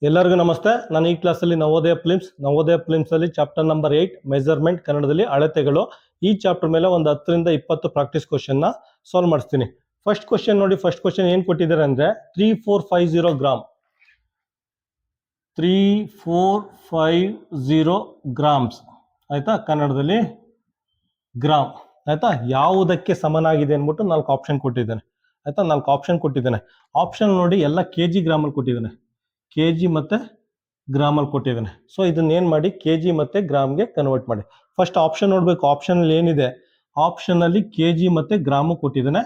ಎಲ್ಲರಿಗೂ ನಮಸ್ತೆ. ನಾನು ಈ ಕ್ಲಾಸಲ್ಲಿ ನವೋದಯ ಫಿಲ್ಮ್ಸಲ್ಲಿ ಚಾಪ್ಟರ್ ನಂಬರ್ 8 ಮೆಜರ್ಮೆಂಟ್, ಕನ್ನಡದಲ್ಲಿ ಅಳತೆಗಳು, ಈ ಚಾಪ್ಟರ್ ಮೇಲೆ ಒಂದು 10 ರಿಂದ 20 ಪ್ರಾಕ್ಟೀಸ್ ಕ್ವಶನ್ನ ಸಾಲ್ವ್ ಮಾಡಿಸ್ತೀನಿ. ಫಸ್ಟ್ ಕ್ವಶನ್ ನೋಡಿ. ಫಸ್ಟ್ ಕ್ವಶನ್ ಏನು ಕೊಟ್ಟಿದ್ದಾರೆ ಅಂದರೆ 3450 ಗ್ರಾಮ್, 3450 ಗ್ರಾಮ್ಸ್ ಆಯ್ತಾ. ಕನ್ನಡದಲ್ಲಿ ಗ್ರಾಮ್ ಆಯ್ತಾ. ಯಾವುದಕ್ಕೆ ಸಮನಾಗಿದೆ ಅಂದ್ಬಿಟ್ಟು 4 ಆಪ್ಷನ್ ಕೊಟ್ಟಿದ್ದಾನೆ ಆಯ್ತಾ. 4 ಆಪ್ಷನ್ ಕೊಟ್ಟಿದ್ದಾನೆ. ಆಪ್ಷನ್ ನೋಡಿ ಎಲ್ಲ ಕೆಜಿ ಗ್ರಾಮಲ್ಲಿ ಕೊಟ್ಟಿದ್ದಾನೆ, ಕೆಜಿ ಮತ್ತೆ ಗ್ರಾಮಲ್ಲಿ ಕೊಟ್ಟಿದ್ದಾನೆ. ಸೊ ಇದನ್ನ ಏನು ಮಾಡಿ ಕೆಜಿ ಮತ್ತೆ ಗ್ರಾಮ್ಗೆ ಕನ್ವರ್ಟ್ ಮಾಡಿ. ಫಸ್ಟ್ ಆಪ್ಷನ್ ನೋಡಬೇಕು. ಆಪ್ಷನ್ ಅಲ್ಲಿ ಏನಿದೆ, ಆಪ್ಷನ್ ಅಲ್ಲಿ ಕೆಜಿ ಮತ್ತೆ ಗ್ರಾಮು ಕೊಟ್ಟಿದ್ದಾನೆ.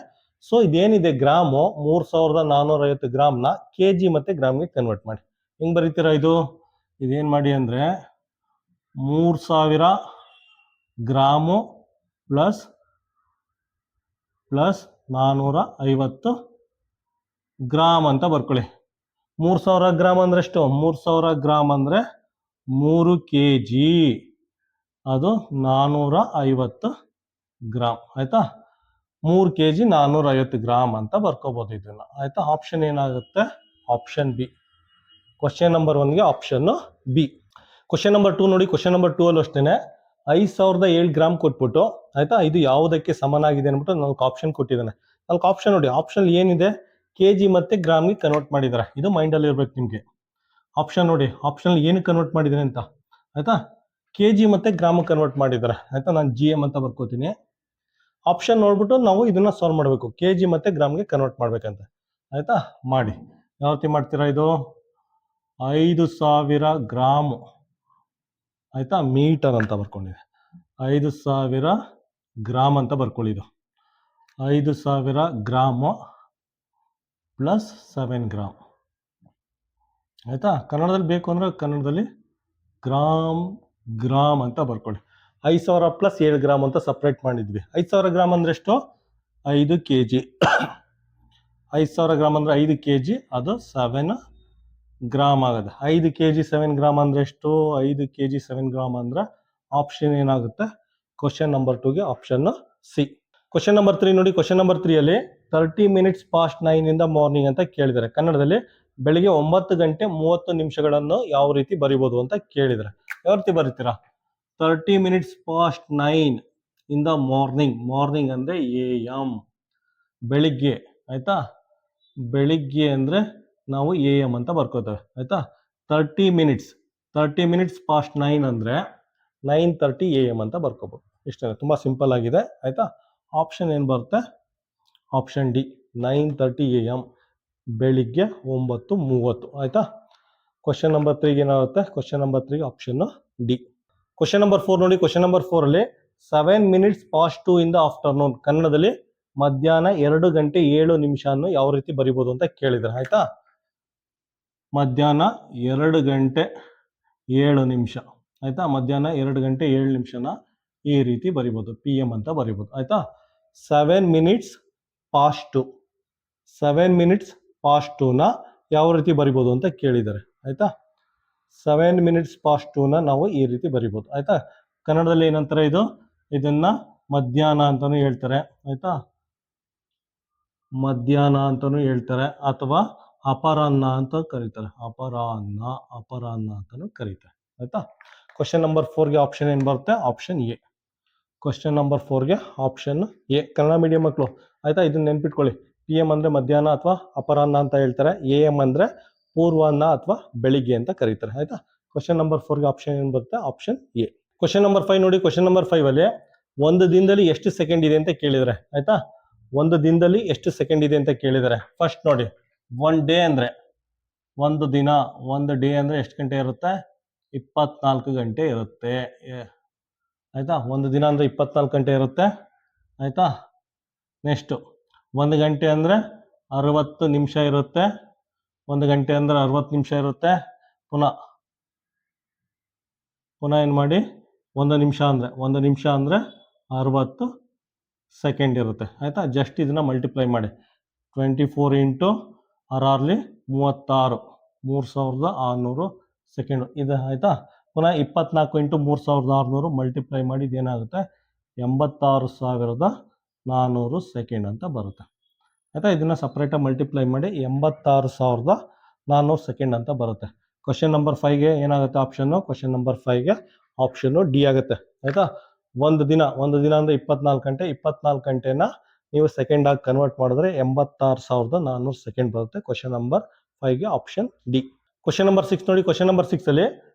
ಸೊ ಇದೇನಿದೆ ಗ್ರಾಮು 3450 ಗ್ರಾಮ್ನ ಕೆಜಿ ಮತ್ತೆ ಗ್ರಾಮ್ಗೆ ಕನ್ವರ್ಟ್ ಮಾಡಿ. ಹೆಂಗ್ ಬರೀತೀರಾ ಇದೇನ್ ಮಾಡಿ ಅಂದ್ರೆ 3000 ಗ್ರಾಮು ಪ್ಲಸ್ 450 ಗ್ರಾಮ್ ಅಂತ ಬರ್ಕೊಳ್ಳಿ. 3000 ಗ್ರಾಮ್ ಅಂದ್ರೆ ಎಷ್ಟು? 3000 ಗ್ರಾಮ್ ಅಂದ್ರೆ 3 kg, ಅದು 450 ಗ್ರಾಮ್ ಆಯ್ತಾ. 3 kg 450 ಗ್ರಾಮ್ ಅಂತ ಬರ್ಕೋಬಹುದು ಇದನ್ನ ಆಯ್ತಾ. ಆಪ್ಷನ್ ಏನಾಗುತ್ತೆ? Option B. ಕ್ವಶನ್ ನಂಬರ್ 1ಗೆ ಆಪ್ಷನ್ ಬಿ. ಕ್ವಶನ್ ನಂಬರ್ 2 ನೋಡಿ. ಕ್ವಶನ್ ನಂಬರ್ 2 ಅಲ್ಲೂ ಅಷ್ಟೇನೆ 5007 ಗ್ರಾಮ್ ಕೊಟ್ಬಿಟ್ಟು ಆಯ್ತಾ, ಇದು ಯಾವುದಕ್ಕೆ ಸಮನಾಗಿದೆ ಅಂದ್ಬಿಟ್ಟು 4 ಆಪ್ಷನ್ ಕೊಟ್ಟಿದ್ದಾನೆ. 4 ಆಪ್ಷನ್ ನೋಡಿ. ಆಪ್ಷನ್ ಏನಿದೆ, ಕೆಜಿ ಮತ್ತೆ ಗ್ರಾಮ್ಗೆ ಕನ್ವರ್ಟ್ ಮಾಡಿದ್ದಾರೆ. ಇದು ಮೈಂಡ್ ಅಲ್ಲಿ ಇರ್ಬೇಕು ನಿಮ್ಗೆ. ಆಪ್ಷನ್ ನೋಡಿ, ಆಪ್ಷನ್ ಏನು ಕನ್ವರ್ಟ್ ಮಾಡಿದ್ದಾರೆ ಅಂತ ಆಯ್ತಾ. ಕೆಜಿ ಮತ್ತೆ ಗ್ರಾಮ್ ಕನ್ವರ್ಟ್ ಮಾಡಿದ್ದಾರೆ ಆಯ್ತಾ. ನಾನು GM ಅಂತ ಬರ್ಕೋತೀನಿ. ಆಪ್ಷನ್ ನೋಡ್ಬಿಟ್ಟು ನಾವು ಇದನ್ನ ಸಾಲ್ವ್ ಮಾಡಬೇಕು, ಕೆಜಿ ಮತ್ತೆ ಗ್ರಾಮ್ಗೆ ಕನ್ವರ್ಟ್ ಮಾಡ್ಬೇಕಂತ ಆಯ್ತಾ. ಮಾಡಿ. ಯಾವ ರೀತಿ ಮಾಡ್ತೀರಾ? 5000 ಗ್ರಾಮ್ ಆಯ್ತಾ, ಮೀಟರ್ ಅಂತ ಬರ್ಕೊಂಡಿದೆ. 5000 ಗ್ರಾಮ್ ಅಂತ ಬರ್ಕೊಳ್ಳಿ. 5000 ಗ್ರಾಮು ಪ್ಲಸ್ 7 ಗ್ರಾಮ್ ಆಯ್ತಾ. ಕನ್ನಡದಲ್ಲಿ ಬೇಕು ಅಂದ್ರೆ ಕನ್ನಡದಲ್ಲಿ ಗ್ರಾಮ್ ಅಂತ ಬರ್ಕೊಳ್ಳಿ. 5000 ಪ್ಲಸ್ 7 ಗ್ರಾಮ್ ಅಂತ ಸಪ್ರೇಟ್ ಮಾಡಿದ್ವಿ. 5000 ಗ್ರಾಮ್ ಅಂದ್ರೆ ಎಷ್ಟು? 5 kg. 5000 ಗ್ರಾಮ್ ಅಂದ್ರೆ 5 kg, ಅದು 7 ಗ್ರಾಮ್ ಆಗುತ್ತೆ. 5 kg 7 ಗ್ರಾಮ್ ಅಂದ್ರೆ ಎಷ್ಟು? 5 kg 7 ಗ್ರಾಮ್ ಅಂದ್ರೆ ಆಪ್ಷನ್ ಏನಾಗುತ್ತೆ? ಕ್ವಶನ್ ನಂಬರ್ 2ಗೆ ಆಪ್ಷನ್ ಸಿ. ಕ್ವಶನ್ ನಂಬರ್ 3 ನೋಡಿ. ಕ್ವಶನ್ ನಂಬರ್ 3 ಅಲ್ಲಿ 30 minutes past 9 in the morning ಅಂತ ಕೇಳಿದ್ದಾರೆ. ಕನ್ನಡದಲ್ಲಿ ಬೆಳಿಗ್ಗೆ 9:30 ಯಾವ ರೀತಿ ಬರಿಬೋದು ಅಂತ ಕೇಳಿದರೆ ಯಾವ ರೀತಿ ಬರೀತೀರಾ? 30 minutes past 9 in the morning ಅಂದ್ರೆ AM, ಬೆಳಿಗ್ಗೆ ಆಯ್ತಾ. ಬೆಳಿಗ್ಗೆ ಅಂದ್ರೆ ನಾವು AM ಅಂತ ಬರ್ಕೋತೇವೆ ಆಯ್ತಾ. 30 minutes past 9 ಅಂದ್ರೆ 9:30 AM ಅಂತ ಬರ್ಕೋಬಹುದು. ಇಷ್ಟೇ, ತುಂಬಾ ಸಿಂಪಲ್ ಆಗಿದೆ ಆಯ್ತಾ. ಆಪ್ಷನ್ ಏನು ಬರುತ್ತೆ? ಆಪ್ಷನ್ ಡಿ, 9:30 AM, ಬೆಳಿಗ್ಗೆ 9:30 ಆಯ್ತಾ. ಕ್ವಶನ್ ನಂಬರ್ 3ಗೆ ಏನಾಗುತ್ತೆ? Question number 3 option D. Question number 4 ನೋಡಿ. ಕ್ವಶನ್ ನಂಬರ್ 4 ಅಲ್ಲಿ 7 minutes past 2 in the afternoon, ಕನ್ನಡದಲ್ಲಿ ಮಧ್ಯಾಹ್ನ 2:07 ಯಾವ ರೀತಿ ಬರಿಬೋದು ಅಂತ ಕೇಳಿದ್ರೆ ಆಯ್ತಾ. ಮಧ್ಯಾಹ್ನ 2:07 ಆಯ್ತಾ. ಮಧ್ಯಾಹ್ನ 2:07 ಈ ರೀತಿ ಬರಿಬೋದು, PM ಅಂತ ಬರಿಬೋದು ಆಯ್ತಾ. 7 minutes past 2 ಯಾವ ರೀತಿ ಬರಿಬೋದು ಅಂತ ಕೇಳಿದ್ದಾರೆ ಆಯ್ತಾ. 7 minutes past 2 ನಾವು ಈ ರೀತಿ ಬರಿಬೋದು ಆಯ್ತಾ. ಕನ್ನಡದಲ್ಲಿ ಏನಂತಾರೆ? ಇದನ್ನ ಮಧ್ಯಾಹ್ನ ಅಂತಾನು ಹೇಳ್ತಾರೆ ಆಯ್ತಾ, ಮಧ್ಯಾಹ್ನ ಅಂತಾನು ಹೇಳ್ತಾರೆ, ಅಥವಾ ಅಪರಾಹ್ನ ಅಂತ ಕರೀತಾರೆ. ಅಪರಾಹ್ನ ಅಂತಾನು ಕರೀತಾರೆ ಆಯ್ತಾ. ಕ್ವಶನ್ ನಂಬರ್ 4ಗೆ ಆಪ್ಷನ್ ಏನು ಬರುತ್ತೆ? Option A. ಕ್ವಶನ್ ನಂಬರ್ 4ಗೆ ಆಪ್ಷನ್ ಎ. ಕನ್ನಡ ಮೀಡಿಯಂ ಮಕ್ಕಳು ಆಯ್ತಾ, ಇದನ್ನ ನೆನ್ಪಿಟ್ಕೊಳ್ಳಿ. PM ಅಂದ್ರೆ ಮಧ್ಯಾಹ್ನ ಅಥವಾ ಅಪರಾಹ್ನ ಅಂತ ಹೇಳ್ತಾರೆ. AM ಅಂದ್ರೆ ಪೂರ್ವಾಹ್ನ ಅಥವಾ ಬೆಳಿಗ್ಗೆ ಅಂತ ಕರೀತಾರೆ ಆಯ್ತಾ. ಕ್ವಶನ್ ನಂಬರ್ 4ಗೆ ಆಪ್ಷನ್ ಏನು ಬರುತ್ತೆ? Option A. ಕ್ವಶನ್ ನಂಬರ್ 5 ನೋಡಿ. ಕ್ವಶನ್ ನಂಬರ್ 5 ಅಲ್ಲಿ ಒಂದು ದಿನದಲ್ಲಿ ಎಷ್ಟು ಸೆಕೆಂಡ್ ಇದೆ ಅಂತ ಕೇಳಿದರೆ ಆಯ್ತಾ. ಒಂದು ದಿನದಲ್ಲಿ ಎಷ್ಟು ಸೆಕೆಂಡ್ ಇದೆ ಅಂತ ಕೇಳಿದರೆ ಫಸ್ಟ್ ನೋಡಿ, 1 ಡೇ ಅಂದ್ರೆ ಒಂದು ದಿನ, ಒಂದು ಡೇ ಅಂದ್ರೆ ಎಷ್ಟು ಗಂಟೆ ಇರುತ್ತೆ? 24 ಗಂಟೆ ಇರುತ್ತೆ ಆಯ್ತಾ. ಒಂದು ದಿನ ಅಂದ್ರೆ 24 ಗಂಟೆ ಇರುತ್ತೆ ಆಯ್ತಾ. ನೆಕ್ಸ್ಟ್ 1 ಗಂಟೆ ಅಂದ್ರೆ 60 ನಿಮಿಷ ಇರುತ್ತೆ. 1 ಗಂಟೆ ಅಂದ್ರೆ 60 ನಿಮಿಷ ಇರುತ್ತೆ. ಪುನಃ ಏನು ಮಾಡಿ, 1 ನಿಮಿಷ ಅಂದ್ರೆ 60 ಸೆಕೆಂಡ್ ಇರುತ್ತೆ ಆಯ್ತಾ. ಜಸ್ಟ್ ಇದನ್ನ ಮಲ್ಟಿಪ್ಲೈ ಮಾಡಿ. 24 ಇಂಟು 6 36, 3600 ಸೆಕೆಂಡ್ ಇದು ಆಯ್ತಾ. ಪುನಃ 24 ಇಂಟು 3600 ಮಲ್ಟಿಪ್ಲೈ ಮಾಡಿ, ಇದೇನಾಗುತ್ತೆ? 86,400 ಸೆಕೆಂಡ್ ಅಂತ ಬರುತ್ತೆ ಆಯ್ತಾ. ಇದನ್ನ ಸಪ್ರೇಟಾಗಿ ಮಲ್ಟಿಪ್ಲೈ ಮಾಡಿ 86,400 ಸೆಕೆಂಡ್ ಅಂತ ಬರುತ್ತೆ. ಕ್ವಶನ್ ನಂಬರ್ 5ಗೆ ಏನಾಗುತ್ತೆ ಆಪ್ಷನ್ನು? ಕ್ವಶನ್ ನಂಬರ್ 5ಗೆ ಆಪ್ಷನ್ನು ಡಿ ಆಗುತ್ತೆ. ಆಯ್ತಾ? ಒಂದು ದಿನ ಅಂದ್ರೆ 24 ಗಂಟೆ. 24 ಗಂಟೆನ ನೀವು ಸೆಕೆಂಡ್ ಆಗಿ ಕನ್ವರ್ಟ್ ಮಾಡಿದ್ರೆ 86,400 ಸೆಕೆಂಡ್ ಬರುತ್ತೆ. ಕ್ವಶನ್ ನಂಬರ್ 5ಗೆ ಆಪ್ಷನ್ ಡಿ. ಕ್ವಶನ್ ನಂಬರ್ 6 ನೋಡಿ. ಕ್ವಶನ್ ನಂಬರ್ 6 ಅಲ್ಲಿ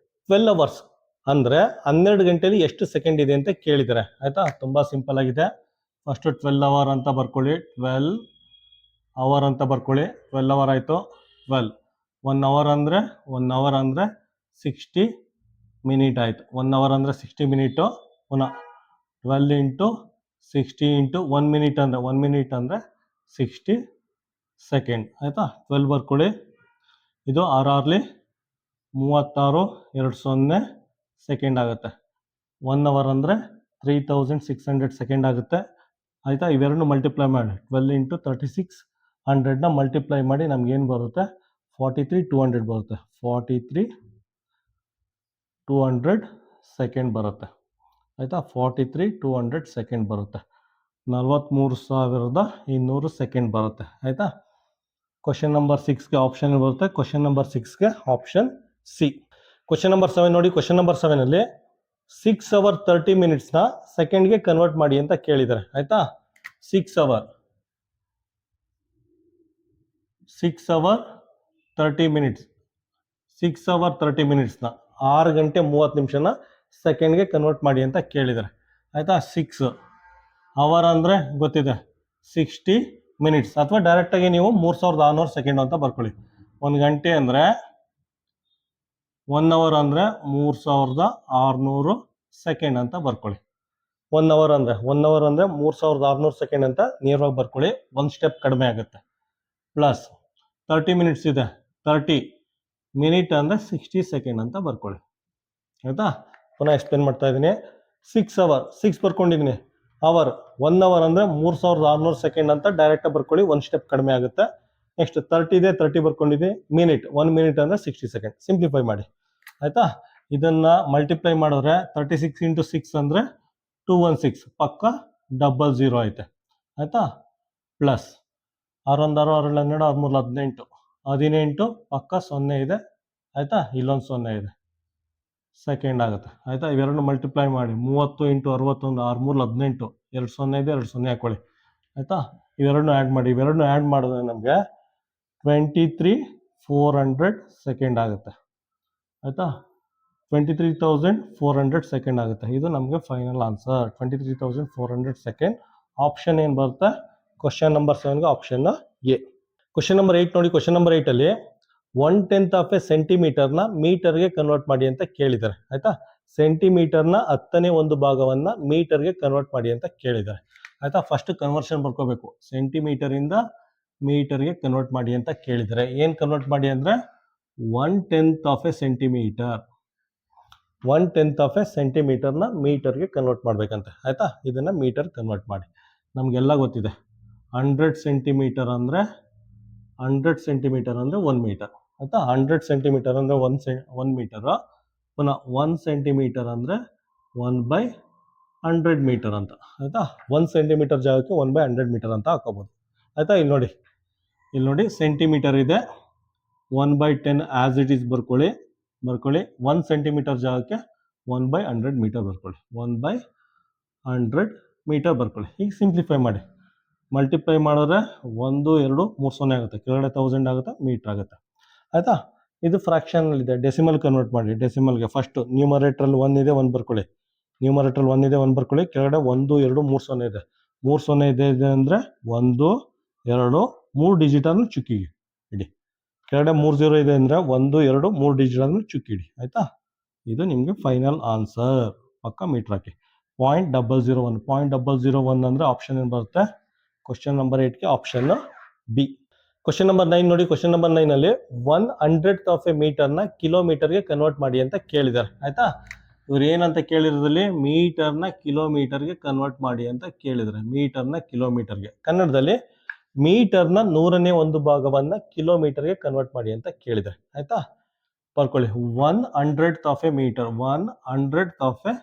12 ಅವರ್ಸ್ ಅಂದ್ರೆ 12 ಗಂಟೆಯಲ್ಲಿ ಎಷ್ಟು ಸೆಕೆಂಡ್ ಇದೆ ಅಂತ ಕೇಳಿದ್ದಾರೆ. ಆಯ್ತಾ? ತುಂಬಾ ಸಿಂಪಲ್ ಆಗಿದೆ. ಫಸ್ಟ್ 12 ಅವರ್ ಅಂತ ಬರ್ಕೊಳ್ಳಿ. 12 ಅವರ್ ಅಂತ ಬರ್ಕೊಳ್ಳಿ. 12 ಅವರ್ ಆಯ್ತು. 12 1 ಅವರ್ ಅಂದ್ರೆ 60 ಮಿನಿಟ್ ಆಯ್ತು. 1 ಅವರ್ ಅಂದ್ರೆ 60 ಮಿನಿಟು. ಪುನಃ 12 ಇಂಟು 60 ಇಂಟು 1 ಮಿನಿಟ್ ಅಂದ್ರೆ 1 ಮಿನಿಟ್ ಅಂದ್ರೆ 60 ಸೆಕೆಂಡ್. ಆಯ್ತಾ? 12 ಬರ್ಕೊಳ್ಳಿ. ಇದು 6 36 20 ಸೆಕೆಂಡ್ ಆಗುತ್ತೆ. 1 ಅವರ್ ಅಂದರೆ 3600 ಸೆಕೆಂಡ್ ಆಗುತ್ತೆ. ಆಯಿತಾ? ಇವೆರಡನ್ನು ಮಲ್ಟಿಪ್ಲೈ ಮಾಡಿ 12 ಇಂಟು 3600ನ ಮಲ್ಟಿಪ್ಲೈ ಮಾಡಿ ನಮಗೇನು ಬರುತ್ತೆ? 43,200 ಬರುತ್ತೆ. 43,200 ಸೆಕೆಂಡ್ ಬರುತ್ತೆ. ಆಯಿತಾ? 43,200 ಸೆಕೆಂಡ್ ಬರುತ್ತೆ. 43,200 ಸೆಕೆಂಡ್ ಬರುತ್ತೆ. ಆಯಿತಾ? ಕ್ವಶನ್ ನಂಬರ್ 6ಗೆ ಆಪ್ಷನ್ ಬರುತ್ತೆ. ಕ್ವಶನ್ ನಂಬರ್ 6ಗೆ ಆಪ್ಷನ್ ಸಿ. ಕ್ವಶನ್ ನಂಬರ್ 7 ನೋಡಿ. ಕ್ವಶನ್ ನಂಬರ್ 7ಅಲ್ಲಿ 6 ಅವರ್ 30 ಮಿನಿಟ್ಸ್ನ ಸೆಕೆಂಡ್ಗೆ ಕನ್ವರ್ಟ್ ಮಾಡಿ ಅಂತ ಕೇಳಿದ್ದಾರೆ. ಆಯ್ತಾ? 6 ಅವರ್ 30 ಮಿನಿಟ್ಸ್ 6 ಅವರ್ 30 ಮಿನಿಟ್ಸ್ನ 6 ಗಂಟೆ 30 ನಿಮಿಷನ ಸೆಕೆಂಡ್ಗೆ ಕನ್ವರ್ಟ್ ಮಾಡಿ ಅಂತ ಕೇಳಿದ್ದಾರೆ. ಆಯ್ತಾ? 6 ಅವರ್ ಅಂದರೆ ಗೊತ್ತಿದೆ 60 ಮಿನಿಟ್ಸ್, ಅಥವಾ ಡೈರೆಕ್ಟಾಗಿ ನೀವು 3600 ಸೆಕೆಂಡ್ ಅಂತ ಬರ್ಕೊಳ್ಳಿ. 1 ಗಂಟೆ ಅಂದರೆ 1 ಅವರ್ ಅಂದರೆ 3600 ಸೆಕೆಂಡ್ ಅಂತ ಬರ್ಕೊಳ್ಳಿ. 1 ಅವರ್ ಅಂದರೆ 3600 ಸೆಕೆಂಡ್ ಅಂತ ನೇರವಾಗಿ ಬರ್ಕೊಳ್ಳಿ. ಒಂದು ಸ್ಟೆಪ್ ಕಡಿಮೆ ಆಗುತ್ತೆ. ಪ್ಲಸ್ 30 ಮಿನಿಟ್ಸ್ ಇದೆ, 30 ಮಿನಿಟ್ ಅಂದರೆ 60 ಸೆಕೆಂಡ್ ಅಂತ ಬರ್ಕೊಳ್ಳಿ. ಆಯಿತಾ? ಪುನಃ ಎಕ್ಸ್ಪ್ಲೇನ್ ಮಾಡ್ತಾ ಇದ್ದೀನಿ. 6 ಅವರ್ 6 ಬರ್ಕೊಂಡಿದ್ದೀನಿ. ಅವರ್ 1 ಅವರ್ ಅಂದರೆ 3600 ಸೆಕೆಂಡ್ ಅಂತ ಡೈರೆಕ್ಟಾಗಿ ಬರ್ಕೊಳ್ಳಿ. ಒಂದು ಸ್ಟೆಪ್ ಕಡಿಮೆ ಆಗುತ್ತೆ. ನೆಕ್ಸ್ಟ್ 30 ಇದೆ, 30 ಬರ್ಕೊಂಡಿದ್ದೀನಿ. ಮಿನಿಟ್ 1 ಮಿನಿಟ್ ಅಂದರೆ 60 ಸೆಕೆಂಡ್. ಸಿಂಪ್ಲಿಫೈ ಮಾಡಿ. ಆಯಿತಾ? ಇದನ್ನು ಮಲ್ಟಿಪ್ಲೈ ಮಾಡಿದ್ರೆ 36 ಇಂಟು 6 ಅಂದರೆ 216, ಪಕ್ಕ 00 ಐತೆ. ಆಯಿತಾ? ಪ್ಲಸ್ 6 1 6 6 12 6 3 18 ಪಕ್ಕ 0 ಇದೆ. ಆಯಿತಾ? ಇಲ್ಲೊಂದು 0 ಇದೆ, ಸೆಕೆಂಡ್ ಆಗುತ್ತೆ. ಆಯಿತಾ? ಇವೆರಡನ್ನು ಮಲ್ಟಿಪ್ಲೈ ಮಾಡಿ 30 ಇಂಟು 61 6 3 18 2 0 ಇದೆ, 2 0 ಹಾಕೊಳ್ಳಿ. ಆಯಿತಾ? ಇವೆರಡನ್ನು ಆ್ಯಡ್ ಮಾಡಿ. ಇವೆರಡನ್ನು ಆ್ಯಡ್ ಮಾಡಿದ್ರೆ ನಮಗೆ 23,400 ಸೆಕೆಂಡ್ ಆಗುತ್ತೆ. ಆಯಿತಾ? 23,400 ಸೆಕೆಂಡ್ ಆಗುತ್ತೆ. ಇದು ನಮಗೆ ಫೈನಲ್ ಆನ್ಸರ್. 23,400 ಸೆಕೆಂಡ್. ಆಪ್ಷನ್ ಏನು ಬರುತ್ತೆ? ಕ್ವಶನ್ ನಂಬರ್ 7ಗೆ ಆಪ್ಷನ್ ಎ. ಕ್ವಶನ್ ನಂಬರ್ 8 ನೋಡಿ. ಕ್ವಶನ್ ನಂಬರ್ 8ಅಲ್ಲಿ 1/10 ಆಫ್ ಎ ಸೆಂಟಿಮೀಟರ್ನ ಮೀಟರ್ಗೆ ಕನ್ವರ್ಟ್ ಮಾಡಿ ಅಂತ ಕೇಳಿದ್ದಾರೆ. ಆಯಿತಾ? ಸೆಂಟಿಮೀಟರ್ನ 10ನೇ ಒಂದು ಭಾಗವನ್ನು ಮೀಟರ್ಗೆ ಕನ್ವರ್ಟ್ ಮಾಡಿ ಅಂತ ಕೇಳಿದ್ದಾರೆ. ಆಯಿತಾ? First conversion ಬರ್ಕೋಬೇಕು. ಸೆಂಟಿಮೀಟರಿಂದ ಮೀಟರ್ಗೆ ಕನ್ವರ್ಟ್ ಮಾಡಿ ಅಂತ ಕೇಳಿದ್ದಾರೆ. ಏನು ಕನ್ವರ್ಟ್ ಮಾಡಿ ಅಂದರೆ 1/10 of a centimetre. 1/10 of a ಸೆಂಟಿಮೀಟರ್ನ ಮೀಟರ್ಗೆ ಕನ್ವರ್ಟ್ ಮಾಡಬೇಕಂತೆ. ಆಯಿತಾ? ಇದನ್ನು ಮೀಟರ್ ಕನ್ವರ್ಟ್ ಮಾಡಿ. ನಮಗೆಲ್ಲ ಗೊತ್ತಿದೆ 100 ಸೆಂಟಿಮೀಟರ್ ಅಂದರೆ 100 ಸೆಂಟಿಮೀಟರ್ ಅಂದರೆ 1 ಮೀಟರ್. ಆಯಿತಾ? 100 ಸೆಂಟಿಮೀಟರ್ ಅಂದರೆ 1 ಮೀಟರು. ಪುನಃ 1 ಸೆಂಟಿಮೀಟರ್ ಅಂದರೆ 1/100 ಮೀಟರ್ ಅಂತ. ಆಯಿತಾ? 1 ಸೆಂಟಿಮೀಟರ್ ಜಾಗಕ್ಕೆ 1/100 ಮೀಟರ್ ಅಂತ ಹಾಕೋಬೋದು. ಆಯಿತಾ? ಇಲ್ಲಿ ನೋಡಿ ಸೆಂಟಿಮೀಟರ್ ಇದೆ. 1/10 ಆ್ಯಸ್ ಇಟ್ ಈಸ್ ಬರ್ಕೊಳ್ಳಿ. 1 ಸೆಂಟಿಮೀಟರ್ ಜಾಗಕ್ಕೆ 1/100 ಮೀಟರ್ ಬರ್ಕೊಳ್ಳಿ. 1/100 ಮೀಟರ್ ಬರ್ಕೊಳ್ಳಿ. ಈಗ ಸಿಂಪ್ಲಿಫೈ ಮಾಡಿ. ಮಲ್ಟಿಪ್ಲೈ ಮಾಡಿದ್ರೆ 1 2 3 0 ಆಗುತ್ತೆ. ಕೆಳಗಡೆ 1000 ಆಗುತ್ತೆ, ಮೀಟರ್ ಆಗುತ್ತೆ. ಆಯಿತಾ? ಇದು ಫ್ರಾಕ್ಷನಲ್ಲಿದೆ. ಡೆಸಿಮಲ್ ಕನ್ವರ್ಟ್ ಮಾಡಿ. ಡೆಸಿಮಲ್ಗೆ ಫಸ್ಟು ನ್ಯೂಮರೇಟ್ರಲ್ಲಿ 1 ಇದೆ, 1 ಬರ್ಕೊಳ್ಳಿ. ನ್ಯೂಮರೇಟ್ರಲ್ಲಿ 1 ಇದೆ, 1 ಬರ್ಕೊಳ್ಳಿ. ಕೆಳಗಡೆ 1 2 3 0 ಇದೆ. 3 0 ಇದೆ ಅಂದರೆ 1 2 3 ಡಿಜಿಟನ್ನು ಚುಕ್ಕಿಗೆ ಇಡಿ. ಕೆಳಗಡೆ 3 0 ಇದೆ ಅಂದರೆ 1 2 3 ಡಿಜಿಟನ್ನು ಚುಕ್ಕಿಡಿ. ಆಯಿತಾ? ಇದು ನಿಮಗೆ ಫೈನಲ್ ಆನ್ಸರ್. ಪಕ್ಕ ಮೀಟ್ರ್ ಹಾಕಿ. 0.001. 0.001 ಅಂದರೆ ಆಪ್ಷನ್ ಏನು ಬರುತ್ತೆ? ಕ್ವಶನ್ ನಂಬರ್ 8ಗೆ ಆಪ್ಷನ್ ಬಿ. ಕ್ವಶನ್ ನಂಬರ್ 9 ನೋಡಿ. ಕ್ವಶನ್ ನಂಬರ್ 9ಅಲ್ಲಿ 1/100th ಆಫ್ ಎ ಮೀಟರ್ನ ಕಿಲೋಮೀಟರ್ಗೆ ಕನ್ವರ್ಟ್ ಮಾಡಿ ಅಂತ ಕೇಳಿದ್ದಾರೆ. ಆಯಿತಾ? ಇವ್ರು ಏನಂತ ಕೇಳಿರೋದ್ರಲ್ಲಿ ಮೀಟರ್ನ ಕಿಲೋಮೀಟರ್ಗೆ ಕನ್ವರ್ಟ್ ಮಾಡಿ ಅಂತ ಕೇಳಿದ್ದಾರೆ. ಮೀಟರ್ನ ಕಿಲೋಮೀಟರ್ಗೆ. ಕನ್ನಡದಲ್ಲಿ ಮೀಟರ್ನ 100ನೇ ಒಂದು ಭಾಗವನ್ನು ಕಿಲೋಮೀಟರ್ಗೆ ಕನ್ವರ್ಟ್ ಮಾಡಿ ಅಂತ ಕೇಳಿದ್ದಾರೆ. ಆಯಿತಾ? ಬರ್ಕೊಳ್ಳಿ. 1/100th of a metre. 1/100th of a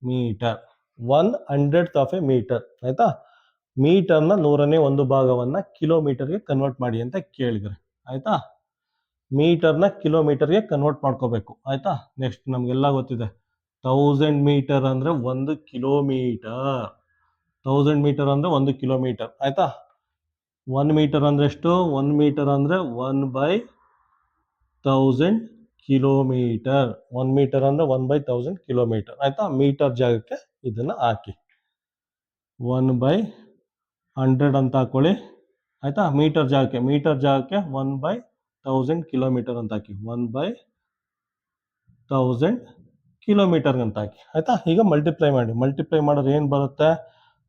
metre. 1/100th of a metre. ಆಯಿತಾ? ಮೀಟರ್ನ 100ನೇ ಒಂದು ಭಾಗವನ್ನು ಕಿಲೋಮೀಟರ್ಗೆ ಕನ್ವರ್ಟ್ ಮಾಡಿ ಅಂತ ಕೇಳಿದ್ದಾರೆ. ಆಯಿತಾ? ಮೀಟರ್ನ ಕಿಲೋಮೀಟರ್ಗೆ ಕನ್ವರ್ಟ್ ಮಾಡ್ಕೋಬೇಕು. ಆಯ್ತಾ? ನೆಕ್ಸ್ಟ್ ನಮಗೆಲ್ಲ ಗೊತ್ತಿದೆ 1000 ಮೀಟರ್ ಅಂದರೆ 1 ಕಿಲೋಮೀಟರ್. 1000 ಮೀಟರ್ ಅಂದರೆ 1 ಕಿಲೋಮೀಟರ್. ಆಯ್ತಾ? 1 ಮೀಟರ್ ಅಂದರೆ ಎಷ್ಟು? 1 ಮೀಟರ್ ಅಂದರೆ 1/1000 ಕಿಲೋಮೀಟರ್. 1 ಮೀಟರ್ ಅಂದರೆ 1/1000 ಕಿಲೋಮೀಟರ್. ಆಯ್ತಾ? ಮೀಟರ್ ಜಾಗಕ್ಕೆ ಇದನ್ನು ಹಾಕಿ 1/100 ಅಂತ ಹಾಕೊಳ್ಳಿ. ಆಯ್ತಾ? ಮೀಟರ್ ಜಾಗಕ್ಕೆ 1/1000 ಕಿಲೋಮೀಟರ್ ಅಂತ ಹಾಕಿ 1/1000 ಕಿಲೋಮೀಟರ್ ಅಂತ ಹಾಕಿ. ಆಯ್ತಾ? ಈಗ ಮಲ್ಟಿಪ್ಲೈ ಮಾಡಿದ್ರೆ ಏನು ಬರುತ್ತೆ?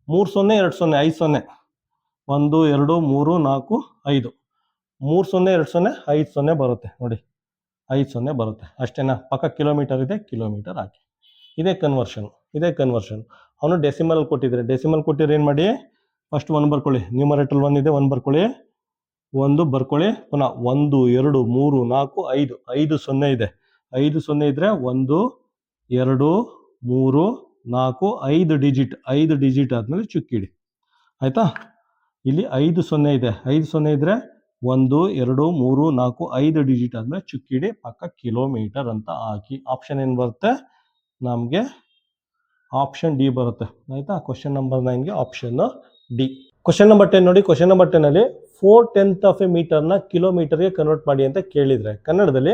3 0 2 0 5 0 1 2 3 4 5 3 0 2 0 5 0 ಬರುತ್ತೆ ನೋಡಿ. 5 0 ಬರುತ್ತೆ. ಅಷ್ಟೇನಾ? ಪಕ್ಕ ಕಿಲೋಮೀಟರ್ ಇದೆ, ಕಿಲೋಮೀಟರ್ ಹಾಕಿ. ಇದೇ ಕನ್ವರ್ಷನ್. ಅವನು ಡೆಸಿಮಲ್ ಕೊಟ್ಟಿದ್ರೆ ಏನು ಮಾಡಿ? ಫಸ್ಟ್ 1 ಬರ್ಕೊಳ್ಳಿ. ನ್ಯೂಮರೇಟರ್ 1 ಇದೆ, 1 ಬರ್ಕೊಳ್ಳಿ. 1 ಬರ್ಕೊಳ್ಳಿ. ಪುನಃ 1 2 3 4 5 5 0 ಇದೆ. 5 0 ಇದ್ರೆ 1 2 3 4 5 ಡಿಜಿಟ್ ಆದ್ಮೇಲೆ ಚುಕ್ಕಿಡಿ. ಆಯ್ತಾ? ಇಲ್ಲಿ 5 0 ಇದೆ. 5 0 ಇದ್ರೆ 1 2 3 4 5 ಡಿಜಿಟ್ ಆದ್ಮೇಲೆ ಚುಕ್ಕಿಡಿ. ಪಕ್ಕ ಕಿಲೋಮೀಟರ್ ಅಂತ ಹಾಕಿ. ಆಪ್ಷನ್ ಏನು ಬರುತ್ತೆ ನಮಗೆ? ಆಪ್ಷನ್ ಡಿ ಬರುತ್ತೆ. ಆಯ್ತಾ? ಕ್ವಶನ್ ನಂಬರ್ 9ಗೆ ಆಪ್ಷನ್ ಡಿ. ಕ್ವಶನ್ ನಂಬರ್ 10 ನೋಡಿ. ಕ್ವಶನ್ ನಂಬರ್ 10 ಅಲ್ಲಿ 4/10 ಆಫ್ ಎ ಮೀಟರ್ನ ಕಿಲೋಮೀಟರ್ಗೆ ಕನ್ವರ್ಟ್ ಮಾಡಿ ಅಂತ ಕೇಳಿದ್ರೆ, ಕನ್ನಡದಲ್ಲಿ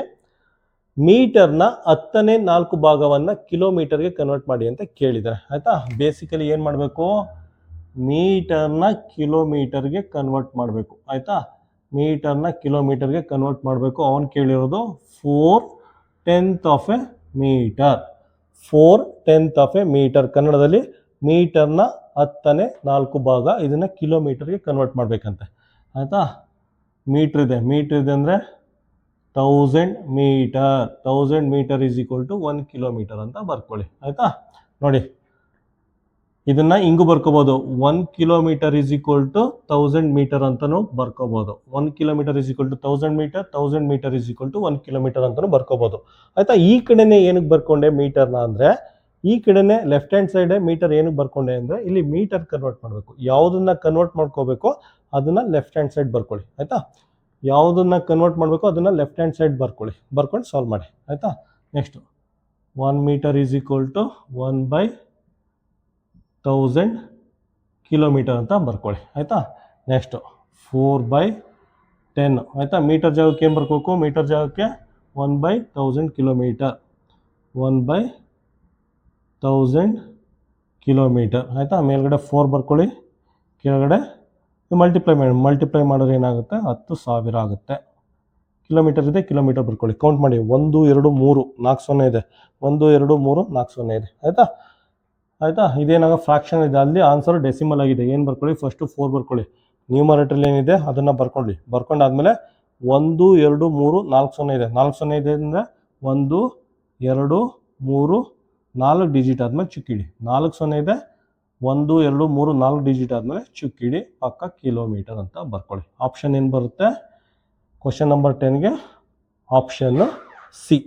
ಮೀಟರ್ನ 10ನೇ 4 ಭಾಗವನ್ನು ಕಿಲೋಮೀಟರ್ಗೆ ಕನ್ವರ್ಟ್ ಮಾಡಿ ಅಂತ ಕೇಳಿದ್ದಾರೆ. ಆಯ್ತಾ? ಬೇಸಿಕಲಿ ಏನು ಮಾಡಬೇಕು? ಮೀಟರ್ನ ಕಿಲೋಮೀಟರ್ಗೆ ಕನ್ವರ್ಟ್ ಮಾಡಬೇಕು. ಆಯ್ತಾ? ಮೀಟರ್ನ ಕಿಲೋಮೀಟರ್ಗೆ ಕನ್ವರ್ಟ್ ಮಾಡಬೇಕು. ಅವನು ಕೇಳಿರೋದು 4/10 of a metre. 4/10 of a metre. ಕನ್ನಡದಲ್ಲಿ ಮೀಟರ್ನ 10ನೇ 4 ಭಾಗ, ಇದನ್ನು ಕಿಲೋಮೀಟರ್ಗೆ ಕನ್ವರ್ಟ್ ಮಾಡಬೇಕಂತೆ. ಆಯಿತಾ? ಮೀಟ್ರ್ ಇದೆ ಅಂದರೆ 1000 metre. 1000 metre is equal to 1 kilometre ಅಂತ ಬರ್ಕೊಳ್ಳಿ. ಆಯಿತಾ? ನೋಡಿ, ಇದನ್ನು ಹಿಂಗೂ ಬರ್ಕೋಬೋದು. 1 kilometre is equal to 1000 metre ಅಂತಲೂ ಬರ್ಕೋಬೋದು. 1 kilometre is equal to 1000 metre, 1000 metre is equal to 1 kilometre ಅಂತಲೂ ಬರ್ಕೋಬೋದು. ಆಯಿತಾ? ಈ ಕಡೆನೇ ಏನಕ್ಕೆ ಬರ್ಕೊಂಡೆ ಮೀಟರ್ನ ಅಂದರೆ, ಈ ಕಡೆನೇ ಲೆಫ್ಟ್ ಹ್ಯಾಂಡ್ ಸೈಡೆ ಮೀಟರ್ ಏನಕ್ಕೆ ಬರ್ಕೊಂಡೆ ಅಂದರೆ, ಇಲ್ಲಿ ಮೀಟರ್ ಕನ್ವರ್ಟ್ ಮಾಡಬೇಕು. ಯಾವುದನ್ನ ಕನ್ವರ್ಟ್ ಮಾಡ್ಕೋಬೇಕು ಅದನ್ನು ಲೆಫ್ಟ್ ಹ್ಯಾಂಡ್ ಸೈಡ್ ಬರ್ಕೊಳ್ಳಿ. ಆಯಿತಾ? ಯಾವುದನ್ನ ಕನ್ವರ್ಟ್ ಮಾಡಬೇಕು ಅದನ್ನು ಲೆಫ್ಟ್ ಹ್ಯಾಂಡ್ ಸೈಡ್ ಬರ್ಕೊಂಡು ಸಾಲ್ವ್ ಮಾಡಿ. ಆಯಿತಾ? Next 1 metre is equal to 1/1000 kilometre ಅಂತ ಬರ್ಕೊಳ್ಳಿ. ಆಯಿತಾ? ನೆಕ್ಸ್ಟು 4/10. ಆಯಿತಾ? ಮೀಟರ್ ಜಾಗಕ್ಕೆ ಏನು ಬರ್ಕೋಬೇಕು? ಮೀಟರ್ ಜಾಗಕ್ಕೆ 1/1000 ಕಿಲೋಮೀಟರ್. 1/1000 ಕಿಲೋಮೀಟರ್. ಆಯಿತಾ? ಮೇಲ್ಗಡೆ 4 ಬರ್ಕೊಳ್ಳಿ, ಕೆಳಗಡೆ ಮಲ್ಟಿಪ್ಲೈ ಮಾಡಿದ್ರೆ ಏನಾಗುತ್ತೆ? 10,000 ಆಗುತ್ತೆ. ಕಿಲೋಮೀಟರ್ ಇದೆ, ಕಿಲೋಮೀಟರ್ ಬರ್ಕೊಳ್ಳಿ. ಕೌಂಟ್ ಮಾಡಿ. 1 2 3 4 0 ಇದೆ. 1 2 3 4 0 ಇದೆ. ಆಯಿತಾ? ಇದೇನಾಗ ಫ್ರಾಕ್ಷನ್ ಇದೆ, ಅಲ್ಲಿ ಆನ್ಸರ್ ಡೆಸಿಮಲ್ ಆಗಿದೆ. ಏನು ಬರ್ಕೊಳ್ಳಿ? ಫಸ್ಟು 4 ಬರ್ಕೊಳ್ಳಿ. ನ್ಯೂಮರೇಟರ್ ಏನಿದೆ ಅದನ್ನು ಬರ್ಕೊಂಡಾದ್ಮೇಲೆ 1 2 3 4 0 ಇದೆ. 4 0 ಇದೆ ಅಂದರೆ 1 2 3 4 ಡಿಜಿಟ್ ಆದಮೇಲೆ ಚುಕ್ಕಿಡಿ. 4 0 ಇದೆ. 1 2 3 4 ಡಿಜಿಟ್ ಆದಮೇಲೆ ಚುಕ್ಕಿಡಿ. ಪಕ್ಕ ಕಿಲೋಮೀಟರ್ ಅಂತ ಬರ್ಕೊಳ್ಳಿ. ಆಪ್ಷನ್ ಏನು ಬರುತ್ತೆ? ಕ್ವಶನ್ ನಂಬರ್ 10ಗೆ ಆಪ್ಷನ್ ಸಿ.